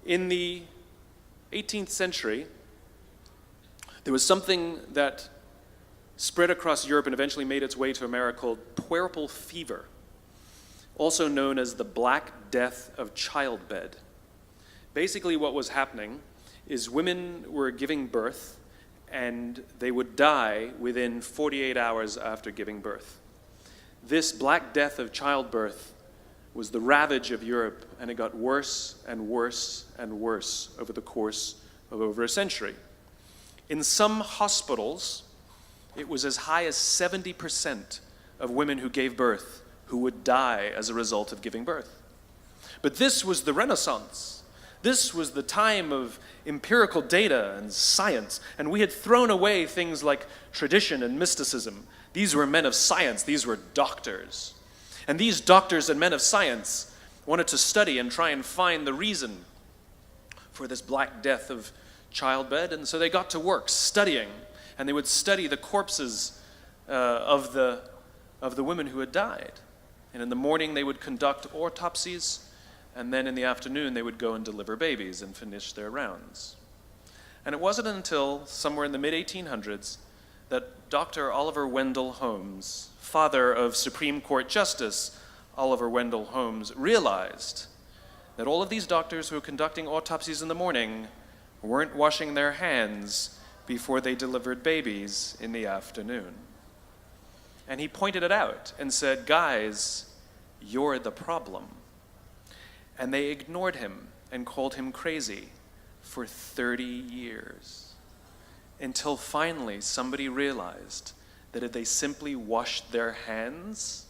In the 18th century, there was something that spread across Europe and eventually made its way to America called puerperal fever, also known as the Black Death of childbed. Basically what was happening is women were giving birth and they would die within 48 hours after giving birth. This Black Death of childbirth was the ravage of Europe, and it got worse and worse and worse over the course of over a century. In some hospitals, it was as high as 70% of women who gave birth who would die as a result of giving birth. But this was the Renaissance. This was the time of empirical data and science, and we had thrown away things like tradition and mysticism. These were men of science, these were doctors. And these doctors and men of science wanted to study and try and find the reason for this Black Death of childbed, and so they got to work studying, and they would study the corpses of the women who had died. And in the morning they would conduct autopsies, and then in the afternoon they would go and deliver babies and finish their rounds. And it wasn't until somewhere in the mid-1800s that Dr. Oliver Wendell Holmes, father of Supreme Court Justice Oliver Wendell Holmes, realized that all of these doctors who were conducting autopsies in the morning weren't washing their hands before they delivered babies in the afternoon. And he pointed it out and said, "Guys, you're the problem." And they ignored him and called him crazy for 30 years, until finally somebody realized that if they simply washed their hands,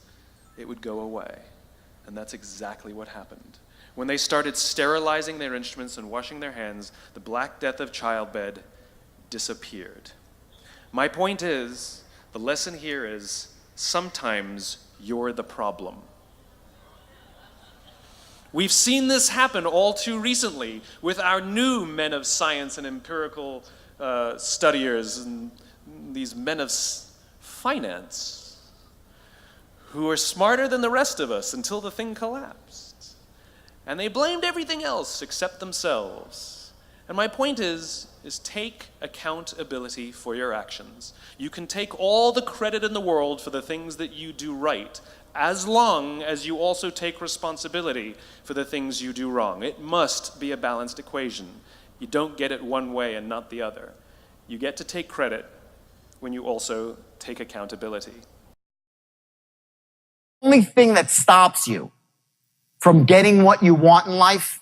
it would go away. And that's exactly what happened. When they started sterilizing their instruments and washing their hands, the Black Death of childbed disappeared. My point is, the lesson here is, sometimes you're the problem. We've seen this happen all too recently with our new men of science and empirical studiers and these men of finance who are smarter than the rest of us until the thing collapsed. And they blamed everything else except themselves. And my point is take accountability for your actions. You can take all the credit in the world for the things that you do right, as long as you also take responsibility for the things you do wrong. It must be a balanced equation. You don't get it one way and not the other. You get to take credit when you also take accountability. The only thing that stops you from getting what you want in life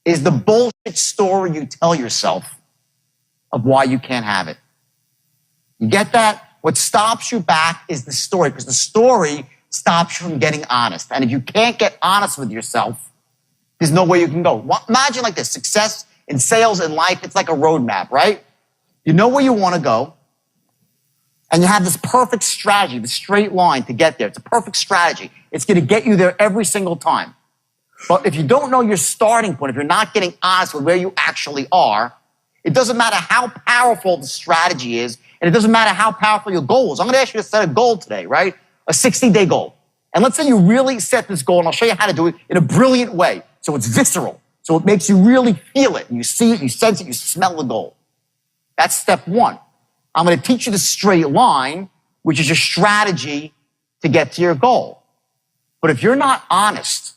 is the bullshit story you tell yourself of why you can't have it. You get that? What stops you back is the story, because the story stops you from getting honest. And if you can't get honest with yourself, there's no way you can go. Imagine like this, success in sales and life, it's like a roadmap, right? You know where you want to go, and you have this perfect strategy, the straight line to get there. It's a perfect strategy. It's going to get you there every single time. But if you don't know your starting point, if you're not getting honest with where you actually are, it doesn't matter how powerful the strategy is, and it doesn't matter how powerful your goal is. I'm going to ask you to set a goal today, right? A 60-day goal. And let's say you really set this goal, and I'll show you how to do it in a brilliant way. So it's visceral. So it makes you really feel it. And you see it, you sense it, you smell the goal. That's step one. I'm going to teach you the straight line, which is your strategy to get to your goal. But if you're not honest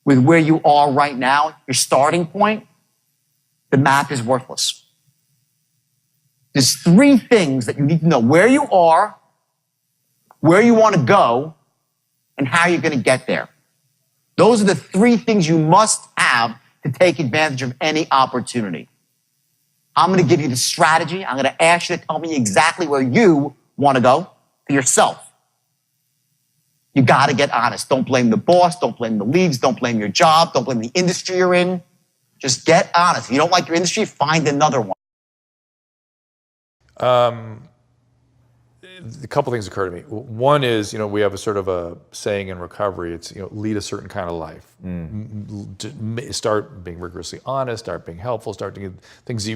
with where you are right now, your starting point, the map is worthless. There's three things that you need to know: where you are, where you want to go, and how you're going to get there. Those are the three things you must have to take advantage of any opportunity. I'm going to give you the strategy. I'm going to ask you to tell me exactly where you want to go for yourself. You got to get honest. Don't blame the boss. Don't blame the leads. Don't blame your job. Don't blame the industry you're in. Just get honest. If you don't like your industry, find another one. A couple things occur to me. One is, we have a sort of a saying in recovery. It's, lead a certain kind of life. Start being rigorously honest. Start being helpful. Start doing things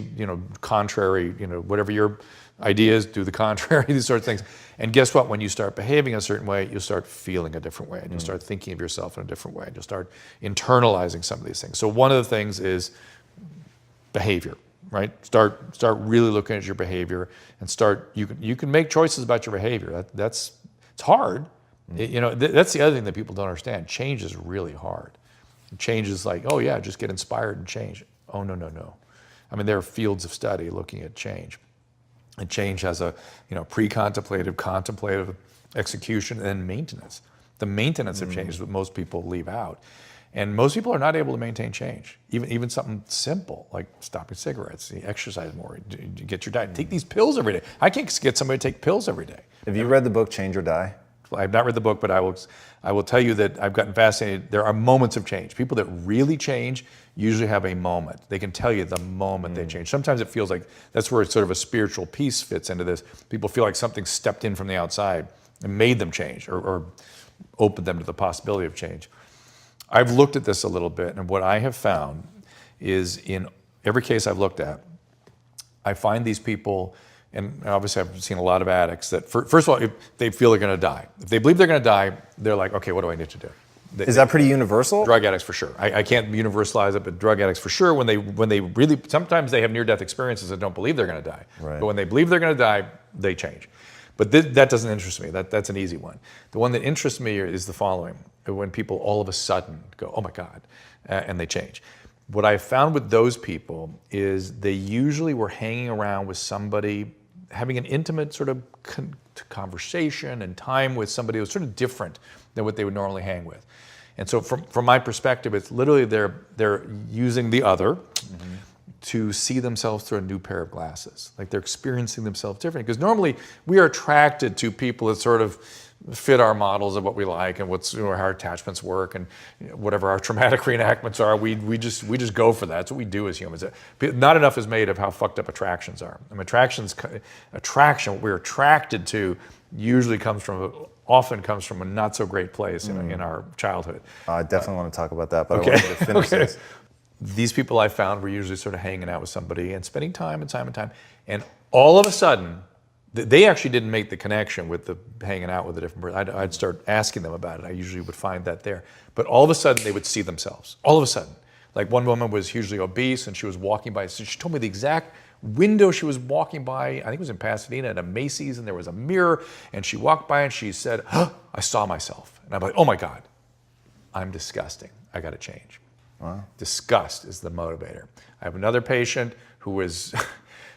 contrary. Whatever your ideas, do the contrary. These sort of things. And guess what? When you start behaving a certain way, you'll start feeling a different way, and you'll start thinking of yourself in a different way, and you'll start internalizing some of these things. So one of the things is behavior, right? Start really looking at your behavior and you can make choices about your behavior. It's hard. That's the other thing that people don't understand. Change is really hard. Change is like, oh yeah, just get inspired and change. Oh no. I mean, there are fields of study looking at change. And change has a pre-contemplative, contemplative, execution, and maintenance. The maintenance of change is what most people leave out. And most people are not able to maintain change. Even something simple like stopping cigarettes, exercise more, get your diet, take these pills every day. I can't get somebody to take pills every day. Have you read the book Change or Die? I've not read the book, but I will tell you that I've gotten fascinated. There are moments of change. People that really change usually have a moment. They can tell you the moment they change. Sometimes it feels like that's where sort of a spiritual piece fits into this. People feel like something stepped in from the outside and made them change or opened them to the possibility of change. I've looked at this a little bit, and what I have found is in every case I've looked at, I find these people, and obviously I've seen a lot of addicts that, first of all, if they feel they're going to die. If they believe they're going to die, they're like, okay, what do I need to do? Is that pretty universal? Drug addicts for sure. I can't universalize it, but drug addicts for sure, when they really, sometimes they have near-death experiences and don't believe they're going to die. Right. But when they believe they're going to die, they change. But that doesn't interest me. That's an easy one. The one that interests me is the following: when people all of a sudden go, oh my God, and they change. What I found with those people is they usually were hanging around with somebody, having an intimate sort of conversation and time with somebody who was sort of different than what they would normally hang with. And so from my perspective, it's literally they're using the other to see themselves through a new pair of glasses. Like they're experiencing themselves differently. Because normally we are attracted to people that sort of fit our models of what we like and what's how our attachments work and whatever our traumatic reenactments are. We just go for that. That's what we do as humans. Not enough is made of how fucked up attractions are. I mean, attraction, what we're attracted to, usually often comes from a not so great place in our childhood. I definitely want to talk about that, but Okay. I wanted to finish this. These people I found were usually sort of hanging out with somebody and spending time, and all of a sudden, they actually didn't make the connection with the hanging out with a different person. I'd start asking them about it. I usually would find that there. But all of a sudden, they would see themselves. All of a sudden. Like one woman was hugely obese, and she was walking by. So she told me the exact window she was walking by. I think it was in Pasadena at a Macy's, and there was a mirror. And she walked by, and she said, I saw myself. And I'm like, oh my God, I'm disgusting. I got to change. Wow. Disgust is the motivator. I have another patient who was,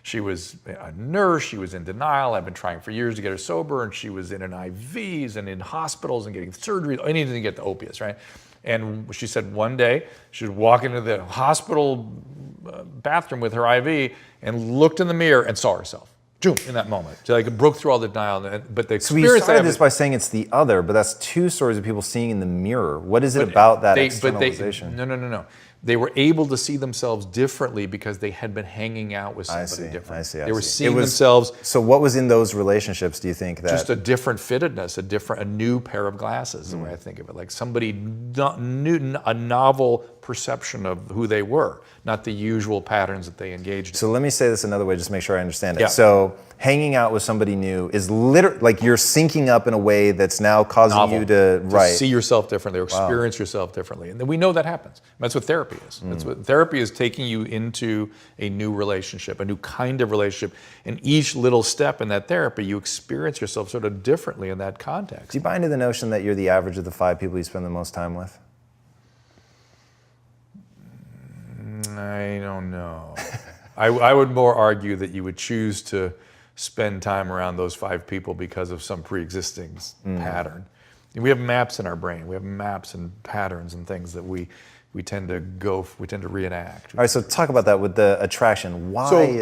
she was a nurse, she was in denial. I've been trying for years to get her sober, and she was in an IVs and in hospitals and getting surgery, anything to get the opiates, right? And she said one day she would walk into the hospital bathroom with her IV and looked in the mirror and saw herself. In that moment. So like it broke through all the denial, but the So we experience started this by saying it's the other, but that's two stories of people seeing in the mirror. What is it about that externalization? No. They were able to see themselves differently because they had been hanging out with somebody different. I see. They were seeing themselves. So what was in those relationships, do you think? That Just a different fittedness, a new pair of glasses, the way I think of it. Like somebody new, a novel perception of who they were, not the usual patterns that they engaged in. So let me say this another way, just to make sure I understand it. Yeah. So hanging out with somebody new is literally like you're syncing up in a way that's now causing Novel. you to See yourself differently or experience yourself differently. And then we know that happens. That's what therapy is. That's what therapy is, taking you into a new relationship, a new kind of relationship. And each little step in that therapy, you experience yourself sort of differently in that context. Do you buy into the notion that you're the average of the 5 people you spend the most time with? I don't know. I would more argue that you would choose to spend time around those 5 people because of some pre-existing pattern. And we have maps in our brain. We have maps and patterns and things that we tend to reenact. All right, so talk about that with the attraction.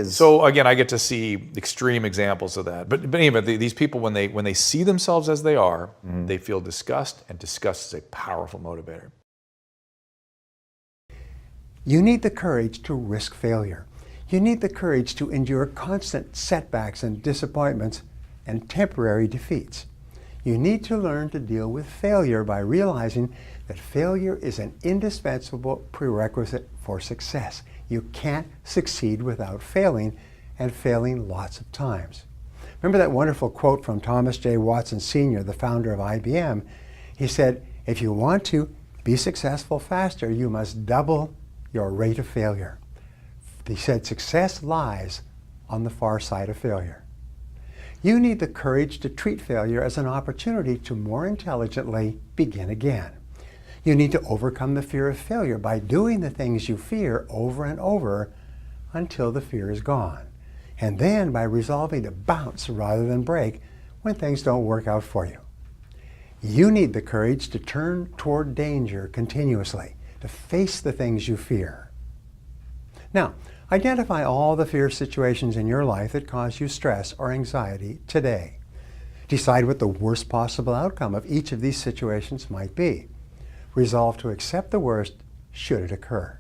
So again, I get to see extreme examples of that. But anyway, these people, when they see themselves as they are, they feel disgust, and disgust is a powerful motivator. You need the courage to risk failure. You need the courage to endure constant setbacks and disappointments and temporary defeats. You need to learn to deal with failure by realizing that failure is an indispensable prerequisite for success. You can't succeed without failing, and failing lots of times. Remember that wonderful quote from Thomas J. Watson Sr., the founder of IBM? He said, if you want to be successful faster, you must double your rate of failure. He said success lies on the far side of failure. You need the courage to treat failure as an opportunity to more intelligently begin again. You need to overcome the fear of failure by doing the things you fear over and over until the fear is gone. And then by resolving to bounce rather than break when things don't work out for you. You need the courage to turn toward danger continuously, to face the things you fear. Now, identify all the fear situations in your life that cause you stress or anxiety today. Decide what the worst possible outcome of each of these situations might be. Resolve to accept the worst should it occur.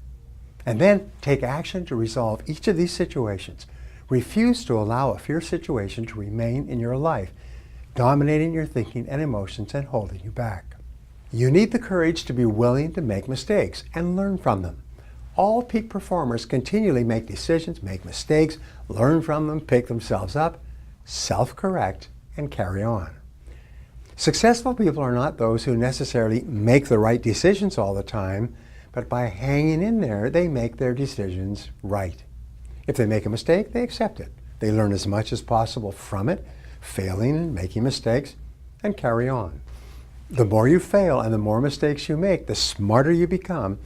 And then take action to resolve each of these situations. Refuse to allow a fear situation to remain in your life, dominating your thinking and emotions and holding you back. You need the courage to be willing to make mistakes and learn from them. All peak performers continually make decisions, make mistakes, learn from them, pick themselves up, self-correct, and carry on. Successful people are not those who necessarily make the right decisions all the time, but by hanging in there, they make their decisions right. If they make a mistake, they accept it. They learn as much as possible from it, failing and making mistakes, and carry on. The more you fail and the more mistakes you make, the smarter you become,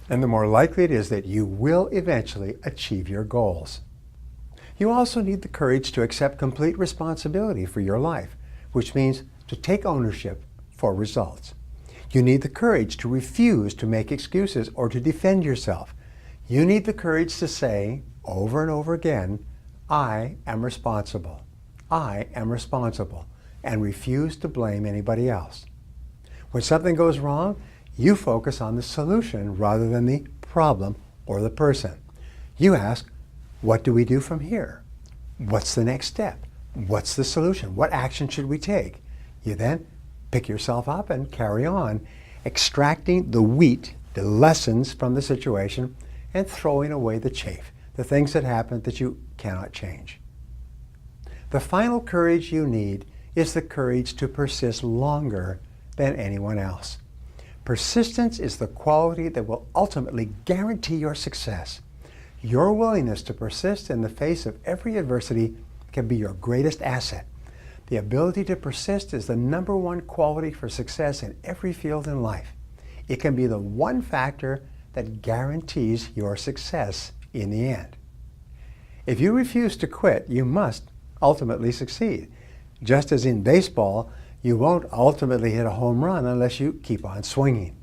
and the more likely it is that you will eventually achieve your goals. You also need the courage to accept complete responsibility for your life, which means to take ownership for results. You need the courage to refuse to make excuses or to defend yourself. You need the courage to say over and over again, I am responsible. I am responsible, and refuse to blame anybody else. When something goes wrong, you focus on the solution rather than the problem or the person. You ask, what do we do from here? What's the next step? What's the solution? What action should we take? You then pick yourself up and carry on, extracting the wheat, the lessons from the situation, and throwing away the chaff, the things that happened that you cannot change. The final courage you need is the courage to persist longer than anyone else. Persistence is the quality that will ultimately guarantee your success. Your willingness to persist in the face of every adversity can be your greatest asset. The ability to persist is the #1 quality for success in every field in life. It can be the one factor that guarantees your success in the end. If you refuse to quit, you must ultimately succeed. Just as in baseball, you won't ultimately hit a home run unless you keep on swinging.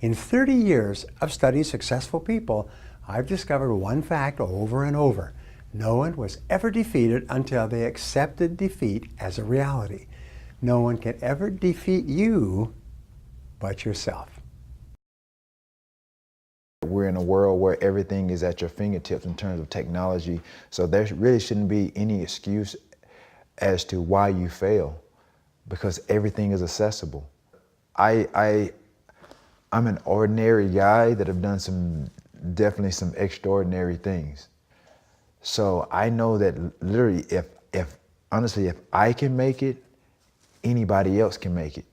In 30 years of studying successful people, I've discovered one fact over and over. No one was ever defeated until they accepted defeat as a reality. No one can ever defeat you but yourself. We're in a world where everything is at your fingertips in terms of technology, so there really shouldn't be any excuse as to why you fail, because everything is accessible. I'm an ordinary guy that have done definitely some extraordinary things. So I know that literally if honestly, if I can make it, anybody else can make it.